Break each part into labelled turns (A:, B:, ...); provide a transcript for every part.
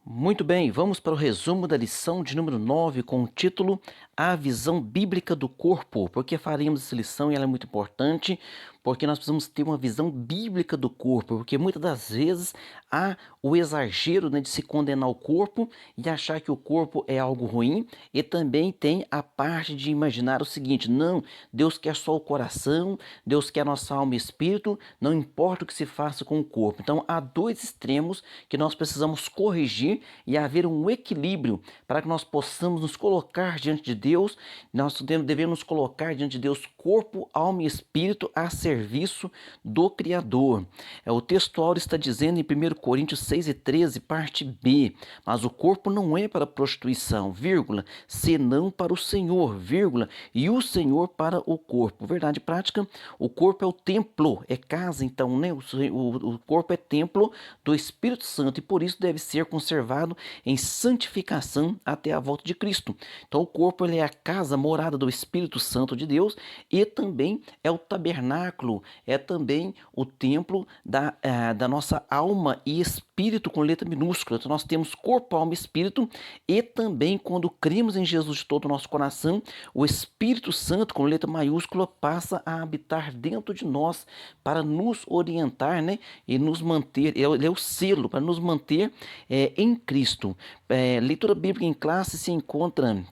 A: Muito bem, vamos para o resumo da lição de número 9 com o título A Visão Bíblica do Corpo. Por que faremos essa lição e ela é muito importante? Porque nós precisamos ter uma visão bíblica do corpo, porque muitas das vezes há o exagero, né, de se condenar o corpo e achar que o corpo é algo ruim, e também tem a parte de imaginar o seguinte: não, Deus quer só o coração, Deus quer nossa alma e espírito, não importa o que se faça com o corpo. Então há dois extremos que nós precisamos corrigir e haver um equilíbrio para que nós possamos nos colocar diante de Deus. Nós devemos nos colocar diante de Deus corpo, alma e espírito a serviço do Criador. O texto áureo está dizendo em 1 Coríntios 6:13, parte B: mas o corpo não é para prostituição, vírgula, senão para o Senhor, vírgula, e o Senhor para o corpo. Verdade prática, o corpo é o templo, é casa, então, né? O corpo é templo do Espírito Santo e por isso deve ser conservado em santificação até a volta de Cristo. Então o corpo ele é a casa, morada do Espírito Santo de Deus, e também é o tabernáculo, é também o templo da nossa alma e espírito com letra minúscula. Então nós temos corpo, alma e espírito, e também quando cremos em Jesus de todo o nosso coração, o Espírito Santo com letra maiúscula passa a habitar dentro de nós para nos orientar, né, e nos manter. Ele é o selo para nos manter em Cristo. Leitura bíblica em classe se encontra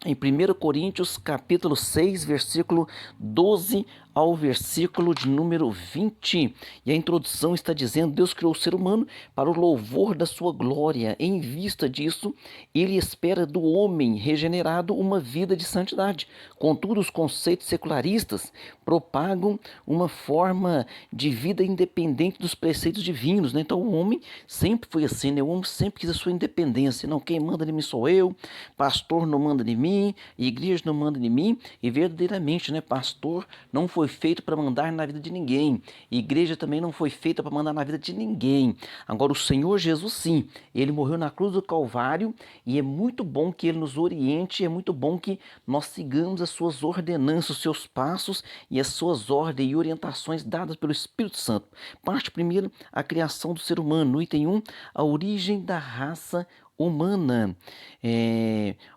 A: em 1 Coríntios capítulo 6, versículo 12 ao versículo de número 20. E a introdução está dizendo: Deus criou o ser humano para o louvor da sua glória. Em vista disso, ele espera do homem regenerado uma vida de santidade. Contudo, os conceitos secularistas propagam uma forma de vida independente dos preceitos divinos, né? Então o homem sempre foi assim, né? O homem sempre quis a sua independência. Não, quem manda em mim sou eu, pastor não manda em mim, igreja não manda em mim. E verdadeiramente, né, pastor não foi feito para mandar na vida de ninguém. Igreja também não foi feita para mandar na vida de ninguém. Agora o Senhor Jesus sim, ele morreu na cruz do Calvário e é muito bom que ele nos oriente, é muito bom que nós sigamos as suas ordenanças, os seus passos e as suas ordens e orientações dadas pelo Espírito Santo. Parte primeira, a criação do ser humano. No item 1, a origem da raça humana.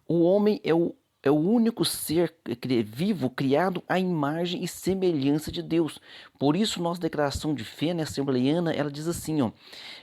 A: O homem é o único ser vivo criado à imagem e semelhança de Deus. Por isso, nossa declaração de fé, né, assembleiana, ela diz assim, ó,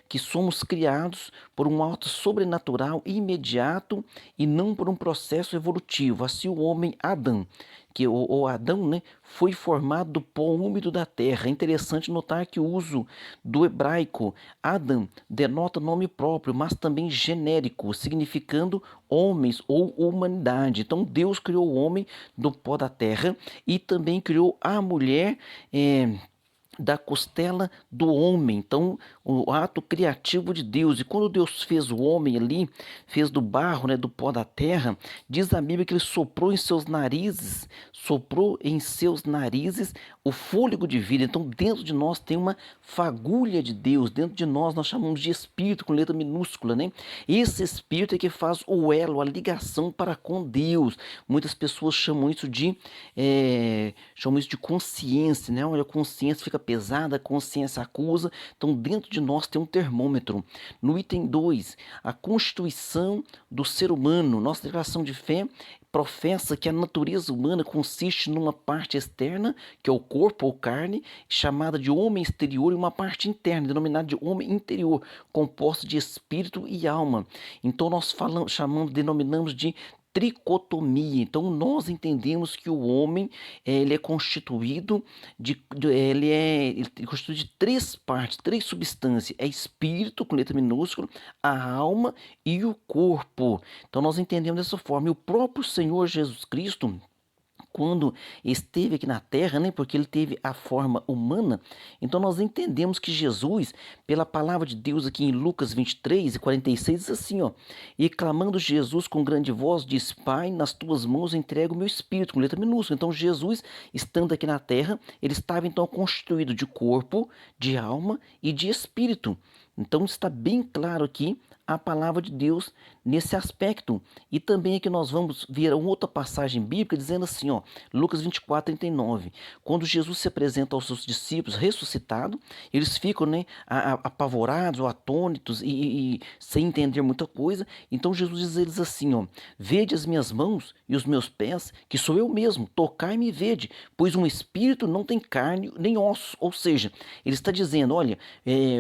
A: que somos criados por um ato sobrenatural imediato e não por um processo evolutivo. Assim, o homem Adão, que o Adão, né, foi formado do pó úmido da terra. É interessante notar que o uso do hebraico Adam denota nome próprio, mas também genérico, significando homens ou humanidade. Então Deus criou o homem do pó da terra e também criou a mulher da costela do homem. Então, o ato criativo de Deus. E quando Deus fez o homem ali, fez do barro, né, do pó da terra, diz a Bíblia que ele soprou em seus narizes o fôlego de vida. Então, dentro de nós tem uma fagulha de Deus. Dentro de nós chamamos de espírito com letra minúscula, né? Esse espírito é que faz o elo, a ligação para com Deus. Muitas pessoas chamam isso de consciência, né? Olha, a consciência fica pesada, a consciência acusa. Então, dentro de nós tem um termômetro. No item 2, a constituição do ser humano. Nossa declaração de fé professa que a natureza humana consiste numa parte externa, que é o corpo ou carne, chamada de homem exterior, e uma parte interna, denominada de homem interior, composta de espírito e alma. Então nós denominamos de tricotomia. Então nós entendemos que o homem ele é constituído ele é constituído de três partes, três substâncias: é espírito com letra minúscula, a alma e o corpo. Então nós entendemos dessa forma. E o próprio Senhor Jesus Cristo, quando esteve aqui na terra, né, porque ele teve a forma humana, então nós entendemos que Jesus, pela palavra de Deus aqui em Lucas 23:46, diz assim, ó: e clamando Jesus com grande voz, diz: Pai, nas tuas mãos entrego o meu espírito, com letra minúscula. Então Jesus, estando aqui na terra, ele estava então constituído de corpo, de alma e de espírito. Então está bem claro aqui a palavra de Deus nesse aspecto. E também aqui nós vamos ver uma outra passagem bíblica dizendo assim, ó, Lucas 24:39, quando Jesus se apresenta aos seus discípulos ressuscitado, eles ficam, né, apavorados ou atônitos e sem entender muita coisa. Então Jesus diz a eles assim, ó, vede as minhas mãos e os meus pés, que sou eu mesmo, tocai-me e vede, pois um espírito não tem carne nem ossos. Ou seja, ele está dizendo, olha,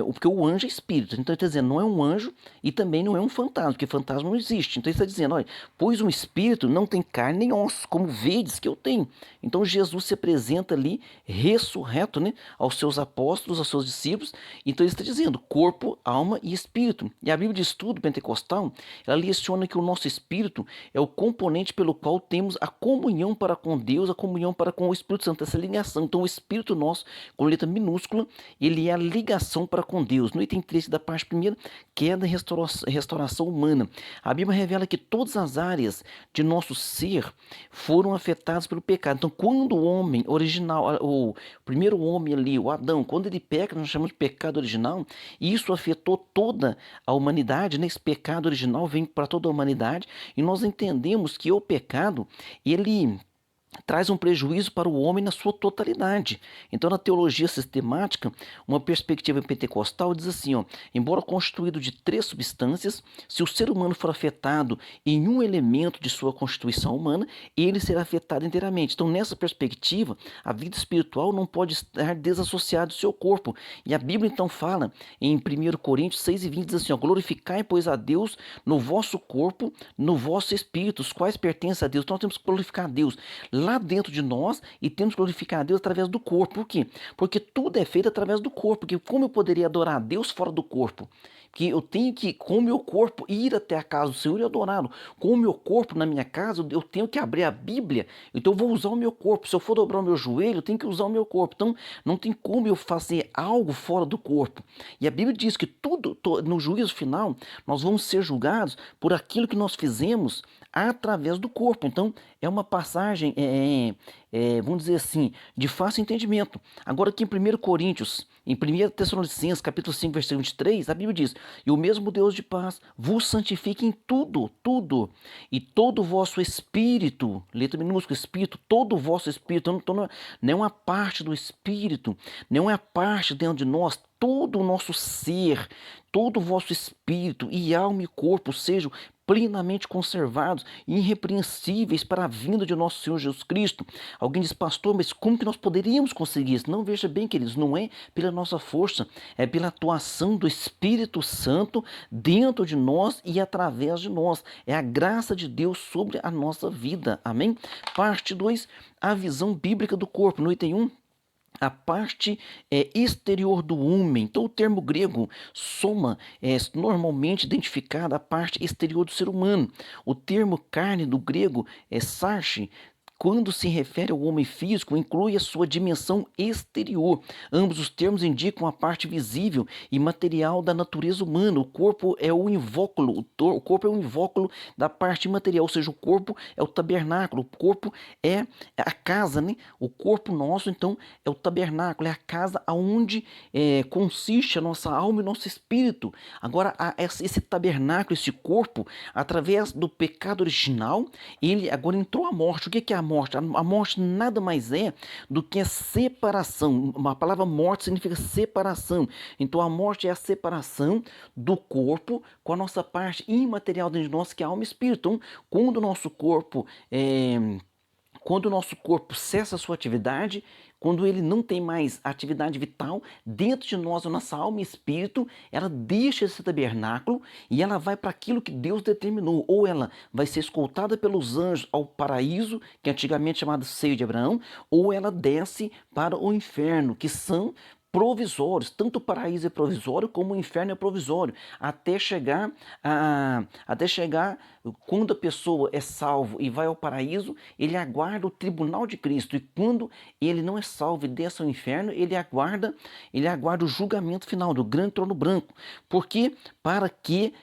A: porque o anjo é espírito, então ele está dizendo, não é um anjo e também não é um fantasma, porque fantasma não existe. Então ele está dizendo, olha, pois um espírito não tem carne nem ossos, como vedes que eu tenho. Então Jesus se apresenta ali ressurreto, né, aos seus apóstolos, aos seus discípulos. Então ele está dizendo corpo, alma e espírito. E a Bíblia de Estudo Pentecostal, ela leciona que o nosso espírito é o componente pelo qual temos a comunhão para com Deus, a comunhão para com o Espírito Santo, essa ligação. Então o espírito nosso, com letra minúscula, ele é a ligação para com Deus. No item 3 da parte primeira, queda e restauração humana. A Bíblia revela que todas as áreas de nosso ser foram afetadas pelo pecado. Então, quando o homem original, o primeiro homem ali, o Adão, quando ele peca, nós chamamos de pecado original, e isso afetou toda a humanidade, né? Esse pecado original vem para toda a humanidade, e nós entendemos que o pecado, ele traz um prejuízo para o homem na sua totalidade. Então, na teologia sistemática, uma perspectiva pentecostal diz assim, ó, embora constituído de 3 substâncias, se o ser humano for afetado em um elemento de sua constituição humana, ele será afetado inteiramente. Então, nessa perspectiva, a vida espiritual não pode estar desassociada do seu corpo. E a Bíblia, então, fala em 1 Coríntios 6:20, diz assim, ó, glorificai, pois, a Deus no vosso corpo, no vosso espírito, os quais pertencem a Deus. Então, nós temos que glorificar a Deus lá dentro de nós e temos que glorificar a Deus através do corpo. Por quê? Porque tudo é feito através do corpo. Porque como eu poderia adorar a Deus fora do corpo? Que eu tenho que, com o meu corpo, ir até a casa do Senhor e adorá-lo. Com o meu corpo na minha casa, eu tenho que abrir a Bíblia, então eu vou usar o meu corpo. Se eu for dobrar o meu joelho, eu tenho que usar o meu corpo. Então, não tem como eu fazer algo fora do corpo. E a Bíblia diz que tudo, no juízo final, nós vamos ser julgados por aquilo que nós fizemos através do corpo. Então, é uma passagem, vamos dizer assim, de fácil entendimento. Agora aqui em 1 Coríntios, em 1 Tessalonicenses, capítulo 5, versículo 23, a Bíblia diz, e o mesmo Deus de paz vos santifique em tudo, tudo, e todo o vosso espírito, letra minúscula, espírito, todo o vosso espírito, não é uma parte do espírito, não é a parte dentro de nós, todo o nosso ser, todo o vosso espírito e alma e corpo sejam plenamente conservados e irrepreensíveis para a vinda de nosso Senhor Jesus Cristo. Alguém diz, pastor, mas como que nós poderíamos conseguir isso? Não, veja bem, queridos, não é pela nossa força, é pela atuação do Espírito Santo dentro de nós e através de nós. É a graça de Deus sobre a nossa vida. Amém? Parte 2, a visão bíblica do corpo. No item 1, a parte exterior do homem. Então, o termo grego soma é normalmente identificada a parte exterior do ser humano. O termo carne do grego é sarche. Quando se refere ao homem físico, inclui a sua dimensão exterior. Ambos os termos indicam a parte visível e material da natureza humana. O corpo é o invólucro, o corpo é o invólucro da parte material, ou seja, o corpo é o tabernáculo, o corpo é a casa, né? O corpo nosso, então, é o tabernáculo, é a casa onde consiste a nossa alma e nosso espírito. Agora, esse tabernáculo, esse corpo, através do pecado original, ele agora entrou a morte. O que é a morte? A morte nada mais é do que a separação. A palavra morte significa separação. Então a morte é a separação do corpo com a nossa parte imaterial dentro de nós, que é a alma e espírito. Então, quando o nosso corpo cessa a sua atividade, quando ele não tem mais atividade vital, dentro de nós, a nossa alma e espírito, ela deixa esse tabernáculo e ela vai para aquilo que Deus determinou. Ou ela vai ser escoltada pelos anjos ao paraíso, que antigamente chamado seio de Abraão, ou ela desce para o inferno, que são provisórios. Tanto o paraíso é provisório como o inferno é provisório, até chegar quando a pessoa é salvo e vai ao paraíso, ele aguarda o tribunal de Cristo, e quando ele não é salvo e desce ao inferno, ele aguarda o julgamento final do grande trono branco. Porque para que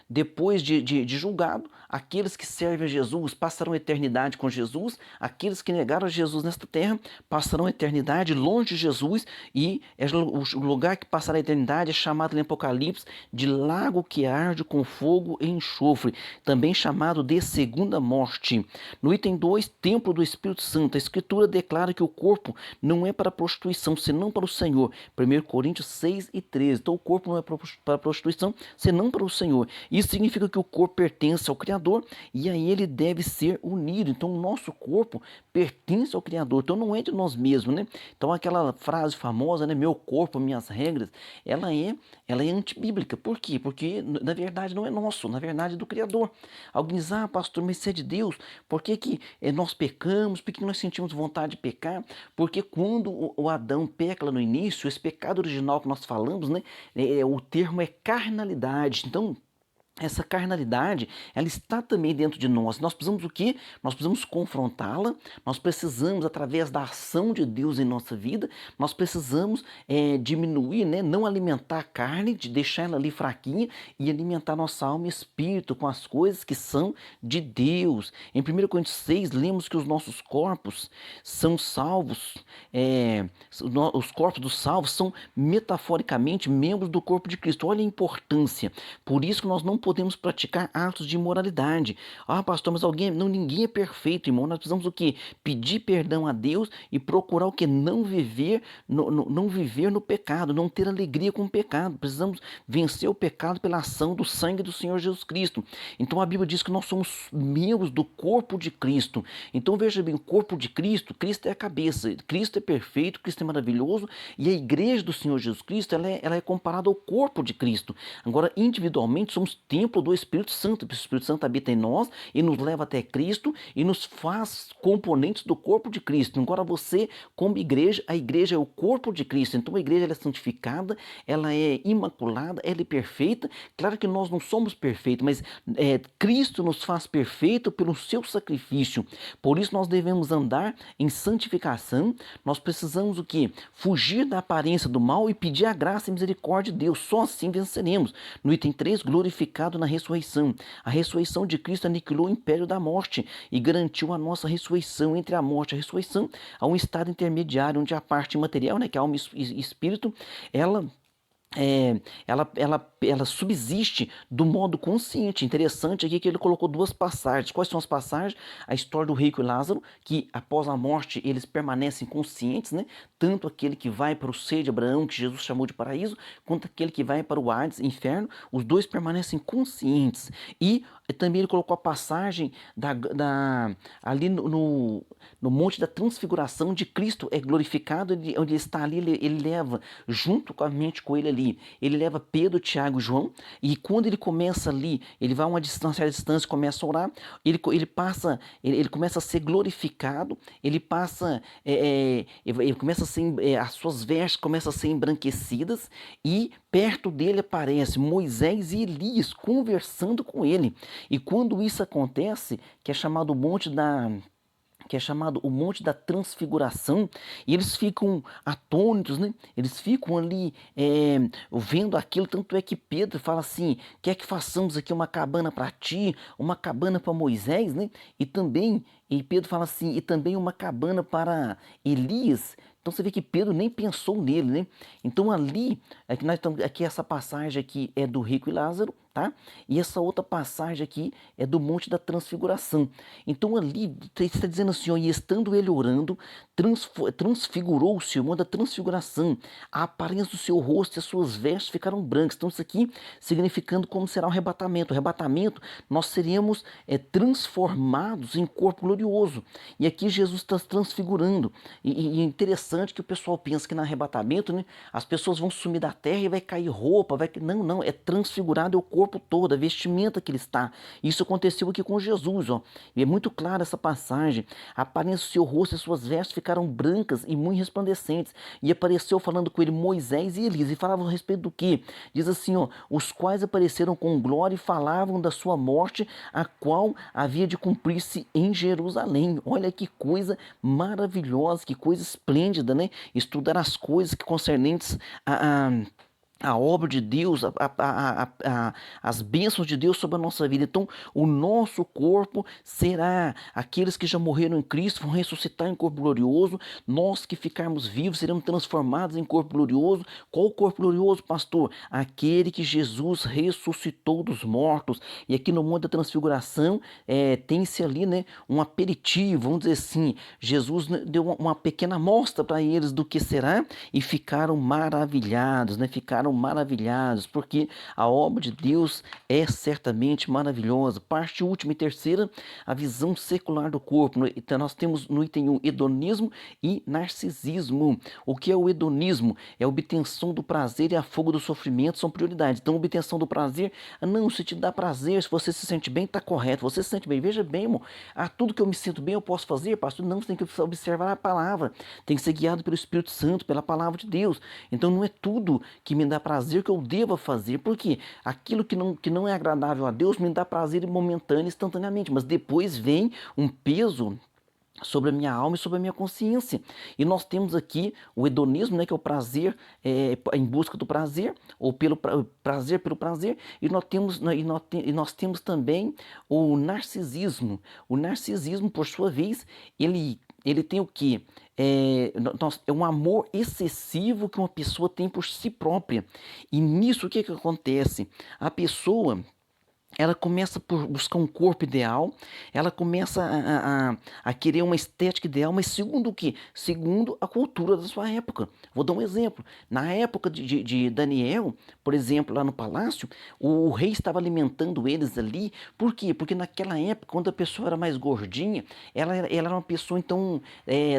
A: depois de julgado, aqueles que servem a Jesus passarão a eternidade com Jesus, aqueles que negaram a Jesus nesta terra passarão a eternidade longe de Jesus, e o lugar que passará a eternidade é chamado em Apocalipse de lago que arde com fogo e enxofre, também chamado de segunda morte. No item 2, templo do Espírito Santo, a Escritura declara que o corpo não é para prostituição, senão para o Senhor. 1 Coríntios 6:13. Então o corpo não é para prostituição, senão para o Senhor. Isso significa que o corpo pertence ao Criador e a ele deve ser unido. Então o nosso corpo pertence ao Criador, então não é de nós mesmos, né? Então aquela frase famosa, né, meu corpo, minhas regras, ela é antibíblica. Por quê? Porque na verdade não é nosso, na verdade é do Criador. Alguém diz, pastor, mas isso é de Deus, por que que nós pecamos, por que nós sentimos vontade de pecar? Porque quando o Adão peca lá no início, esse pecado original que nós falamos, né, o termo é carnalidade. Então essa carnalidade, ela está também dentro de nós. Nós precisamos o quê? Nós precisamos confrontá-la, nós precisamos, através da ação de Deus em nossa vida, nós precisamos diminuir, né? Não alimentar a carne, de deixar ela ali fraquinha, e alimentar nossa alma e espírito com as coisas que são de Deus. Em 1 Coríntios 6, lemos que os nossos corpos são salvos, os corpos dos salvos são metaforicamente membros do corpo de Cristo. Olha a importância. Por isso que nós não podemos praticar atos de imoralidade. Pastor, mas ninguém é perfeito, irmão. Nós precisamos o quê? Pedir perdão a Deus e procurar o quê? Não viver no pecado, não ter alegria com o pecado. Precisamos vencer o pecado pela ação do sangue do Senhor Jesus Cristo. Então a Bíblia diz que nós somos membros do corpo de Cristo. Então veja bem, o corpo de Cristo, Cristo é a cabeça, Cristo é perfeito, Cristo é maravilhoso, e a igreja do Senhor Jesus Cristo, ela é comparada ao corpo de Cristo. Agora, individualmente, somos templo do Espírito Santo. O Espírito Santo habita em nós e nos leva até Cristo e nos faz componentes do corpo de Cristo. Agora você, como igreja, a igreja é o corpo de Cristo. Então a igreja, ela é santificada, ela é imaculada, ela é perfeita. Claro que nós não somos perfeitos, mas Cristo nos faz perfeito pelo seu sacrifício. Por isso nós devemos andar em santificação. Nós precisamos o quê? Fugir da aparência do mal e pedir a graça e misericórdia de Deus. Só assim venceremos. No item 3, glorificado na ressurreição. A ressurreição de Cristo aniquilou o império da morte e garantiu a nossa ressurreição. Entre a morte e a ressurreição, há um estado intermediário onde a parte material, né, que é a alma e espírito, ela subsiste do modo consciente. Interessante aqui que ele colocou duas passagens. Quais são as passagens? A história do rico e Lázaro, que após a morte eles permanecem conscientes, né? Tanto aquele que vai para o seio de Abraão, que Jesus chamou de paraíso, quanto aquele que vai para o Hades, inferno, os dois permanecem conscientes. E também ele colocou a passagem ali no Monte da Transfiguração, de Cristo é glorificado, onde ele está ali, ele leva junto com a mente com ele, ele leva Pedro, Tiago e João, e quando ele começa ali, ele vai a uma certa distância, começa a orar, ele começa a ser glorificado, ele começa a ser, as suas vestes começam a ser embranquecidas, e perto dele aparece Moisés e Elias conversando com ele. E quando isso acontece, que é chamado o Monte da Transfiguração, e eles ficam atônitos, né? Eles ficam ali vendo aquilo, tanto é que Pedro fala assim, quer que façamos aqui uma cabana para ti, uma cabana para Moisés, né? E Pedro fala assim, e também uma cabana para Elias. Então você vê que Pedro nem pensou nele, né? Então ali, aqui essa passagem aqui é do rico e Lázaro, tá? E essa outra passagem aqui é do Monte da Transfiguração. Então ali está dizendo assim, ó, e estando ele orando, transfigurou-se o Monte da Transfiguração, a aparência do seu rosto e as suas vestes ficaram brancas. Então isso aqui significando como será o arrebatamento. O arrebatamento, nós seremos transformados em corpo glorioso. E aqui Jesus está transfigurando. E é interessante que o pessoal pensa que no arrebatamento, né, as pessoas vão sumir da terra e vai cair roupa, não, é transfigurado é o corpo todo, a vestimenta que ele está. Isso aconteceu aqui com Jesus, ó. E é muito claro essa passagem. A aparência do seu rosto e suas vestes ficaram brancas e muito resplandecentes. E apareceu falando com ele Moisés e Elias. E falavam a respeito do quê? Diz assim, ó, os quais apareceram com glória e falavam da sua morte, a qual havia de cumprir-se em Jerusalém. Olha que coisa maravilhosa, que coisa esplêndida, né? Estudar as coisas que concernentes a obra de Deus, as bênçãos de Deus sobre a nossa vida. Então, o nosso corpo será, aqueles que já morreram em Cristo vão ressuscitar em corpo glorioso, nós que ficarmos vivos seremos transformados em corpo glorioso. Qual o corpo glorioso, pastor? Aquele que Jesus ressuscitou dos mortos. E aqui no Monte da Transfiguração, tem-se ali, né, um aperitivo, vamos dizer assim. Jesus, né, deu uma pequena amostra para eles do que será e ficaram maravilhados, né? Ficaram maravilhados, porque a obra de Deus é certamente maravilhosa. Parte última e terceira, a visão secular do corpo. Então, nós temos no item 1 hedonismo e narcisismo. O que é o hedonismo? É a obtenção do prazer e a fuga do sofrimento são prioridades. Então, obtenção do prazer, não, se te dá prazer, se você se sente bem, está correto. Você se sente bem, veja bem, irmão, tudo que eu me sinto bem eu posso fazer, pastor? Não, você tem que observar a palavra, tem que ser guiado pelo Espírito Santo, pela palavra de Deus. Então, não é tudo que me dá prazer que eu deva fazer, porque aquilo que não é agradável a Deus me dá prazer momentâneo, instantaneamente, mas depois vem um peso sobre a minha alma e sobre a minha consciência. E nós temos aqui o hedonismo, né, que é o prazer, em busca do prazer, ou pelo prazer pelo prazer, e nós temos também o narcisismo. O narcisismo, por sua vez, ele tem o quê? É um amor excessivo que uma pessoa tem por si própria. E nisso o que acontece? A pessoa, ela começa por buscar um corpo ideal, ela começa a querer uma estética ideal, mas segundo o quê? Segundo a cultura da sua época. Vou dar um exemplo. Na época de Daniel, por exemplo, lá no palácio, o rei estava alimentando eles ali. Por quê? Porque naquela época, quando a pessoa era mais gordinha, ela era uma pessoa, então,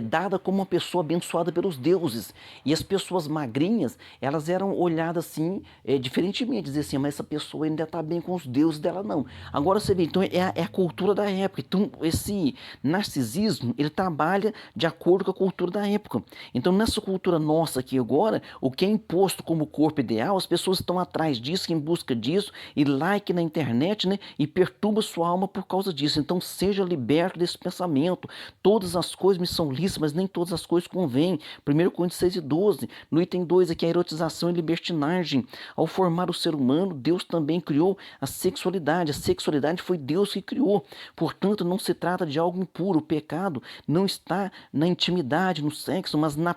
A: dada como uma pessoa abençoada pelos deuses. E as pessoas magrinhas, elas eram olhadas assim, diferentemente, dizer assim, mas essa pessoa ainda está bem com os deuses dela, não. Agora você vê, então é a cultura da época. Então esse narcisismo, ele trabalha de acordo com a cultura da época. Então nessa cultura nossa aqui agora, o que é imposto como corpo ideal, as pessoas estão atrás disso, em busca disso, e like na internet, né, e perturba sua alma por causa disso. Então seja liberto desse pensamento. Todas as coisas me são lícitas, mas nem todas as coisas convêm. 1 Coríntios 6:12, no item 2 aqui, a erotização e libertinagem. Ao formar o ser humano, Deus também criou a sexualidade. A sexualidade foi Deus que criou. Portanto, não se trata de algo impuro. O pecado não está na intimidade, no sexo, mas na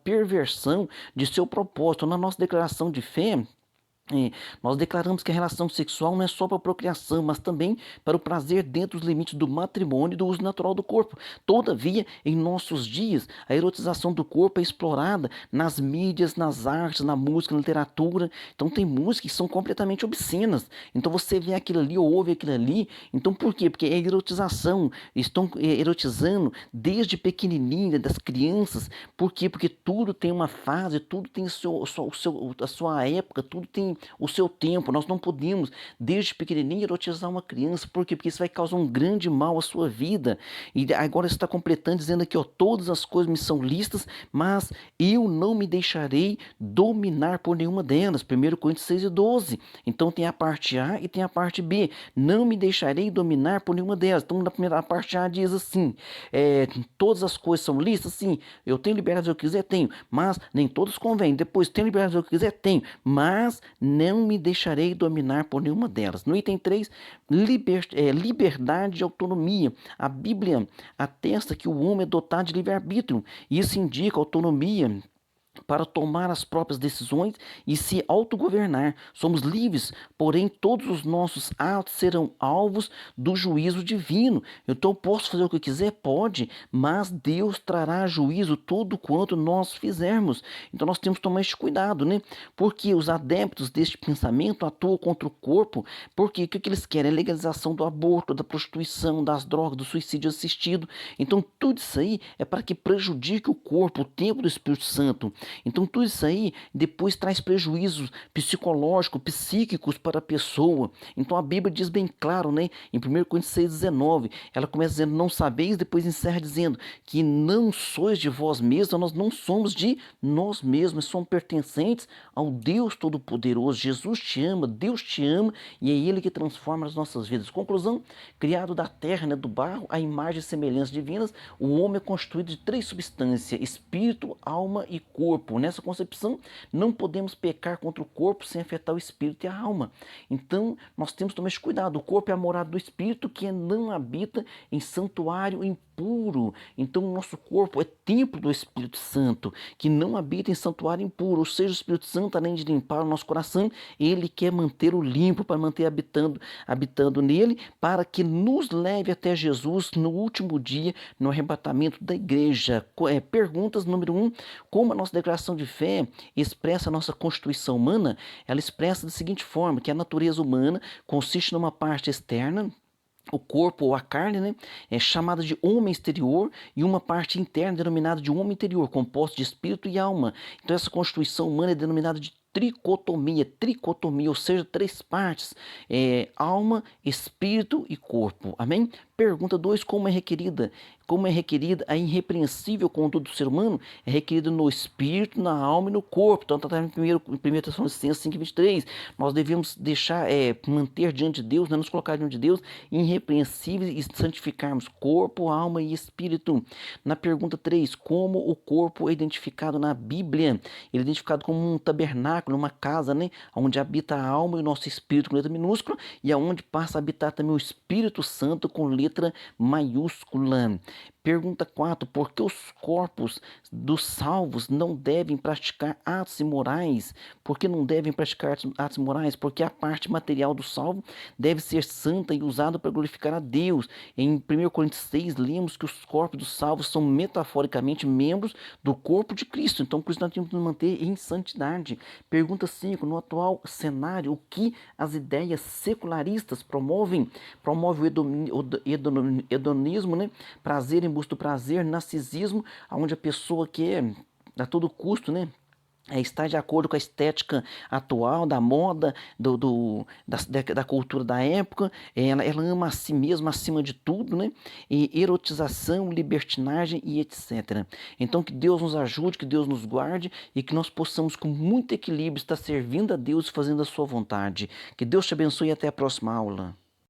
A: perversão de seu propósito. Na nossa declaração de fé, nós declaramos que a relação sexual não é só para a procriação, mas também para o prazer dentro dos limites do matrimônio e do uso natural do corpo. Todavia, em nossos dias, a erotização do corpo é explorada nas mídias, nas artes, na música, na literatura. Então tem músicas que são completamente obscenas. Então você vê aquilo ali ou ouve aquilo ali. Então por quê? Porque é erotização. Estão erotizando desde pequenininha, das crianças. Por quê? Porque tudo tem uma fase, tudo tem a sua época, tudo tem o seu tempo. Nós não podemos, desde pequenininho, erotizar uma criança. Por quê? Porque isso vai causar um grande mal à sua vida. E agora está completando, dizendo aqui, ó, todas as coisas me são lícitas, mas eu não me deixarei dominar por nenhuma delas. 1 Coríntios 6:12. Então tem a parte A e tem a parte B. Não me deixarei dominar por nenhuma delas. Então na primeira parte A diz assim, todas as coisas são lícitas? Sim. Eu tenho liberdade de fazer o que quiser? Tenho. Mas nem todos convêm. Depois, tenho liberdade de fazer o que quiser? Tenho. Mas não me deixarei dominar por nenhuma delas. No item 3, liberdade e autonomia. A Bíblia atesta que o homem é dotado de livre-arbítrio. Isso indica autonomia para tomar as próprias decisões e se autogovernar. Somos livres, porém todos os nossos atos serão alvos do juízo divino. Então posso fazer o que eu quiser? Pode, mas Deus trará a juízo tudo quanto nós fizermos. Então nós temos que tomar este cuidado, né? Porque os adeptos deste pensamento atuam contra o corpo, porque o que eles querem? A legalização do aborto, da prostituição, das drogas, do suicídio assistido. Então tudo isso aí é para que prejudique o corpo, o templo do Espírito Santo. Então tudo isso aí depois traz prejuízos psicológicos, psíquicos para a pessoa. Então a Bíblia diz bem claro, né? Em 1 Coríntios 6:19, ela começa dizendo, não sabeis, depois encerra dizendo que não sois de vós mesmos, nós não somos de nós mesmos, somos pertencentes ao Deus Todo-Poderoso. Jesus te ama, Deus te ama e é Ele que transforma as nossas vidas. Conclusão, criado da terra, né, do barro, a imagem e semelhança divinas, o homem é constituído de 3 substâncias, espírito, alma e corpo. corpo. Nessa concepção, não podemos pecar contra o corpo sem afetar o espírito e a alma. Então, nós temos que tomar esse cuidado. O corpo é a morada do espírito que não habita em santuário impuro. Então, o nosso corpo é templo do Espírito Santo, que não habita em santuário impuro. Ou seja, o Espírito Santo, além de limpar o nosso coração, ele quer manter-o limpo, para manter habitando nele, para que nos leve até Jesus no último dia, no arrebatamento da igreja. Perguntas número 1. Como a nossa declaração de fé expressa a nossa constituição humana? Ela expressa da seguinte forma, que a natureza humana consiste numa parte externa, o corpo ou a carne, né, é chamada de homem exterior, e uma parte interna denominada de homem interior, composto de espírito e alma. Então essa constituição humana é denominada de tricotomia, ou seja, 3 partes, alma, espírito e corpo. Amém? Pergunta 2, como é requerida? Como é requerida a irrepreensível conduta do ser humano? É requerida no espírito, na alma e no corpo. Então, está em 1 Tessalonicenses 5:23. Nós devemos manter diante de Deus, né, nos colocar diante de Deus, irrepreensíveis e santificarmos corpo, alma e espírito. Na pergunta 3, como o corpo é identificado na Bíblia? Ele é identificado como um tabernáculo, uma casa, né, onde habita a alma e o nosso espírito com letra minúscula, e aonde passa a habitar também o Espírito Santo com letra maiúscula. Pergunta 4, por que os corpos dos salvos não devem praticar atos imorais? Por que não devem praticar atos imorais? Porque a parte material do salvo deve ser santa e usada para glorificar a Deus. Em 1 Coríntios 6, lemos que os corpos dos salvos são metaforicamente membros do corpo de Cristo. Então, por isso nós temos que nos manter em santidade. Pergunta 5, no atual cenário, o que as ideias secularistas promovem? Promove o hedonismo, né? Prazer em busca do prazer, narcisismo, onde a pessoa quer a todo custo, né, estar de acordo com a estética atual, da moda, da cultura da época. Ela ama a si mesma acima de tudo, né? E erotização, libertinagem e etc. Então, que Deus nos ajude, que Deus nos guarde e que nós possamos, com muito equilíbrio, estar servindo a Deus e fazendo a sua vontade. Que Deus te abençoe e até a próxima aula.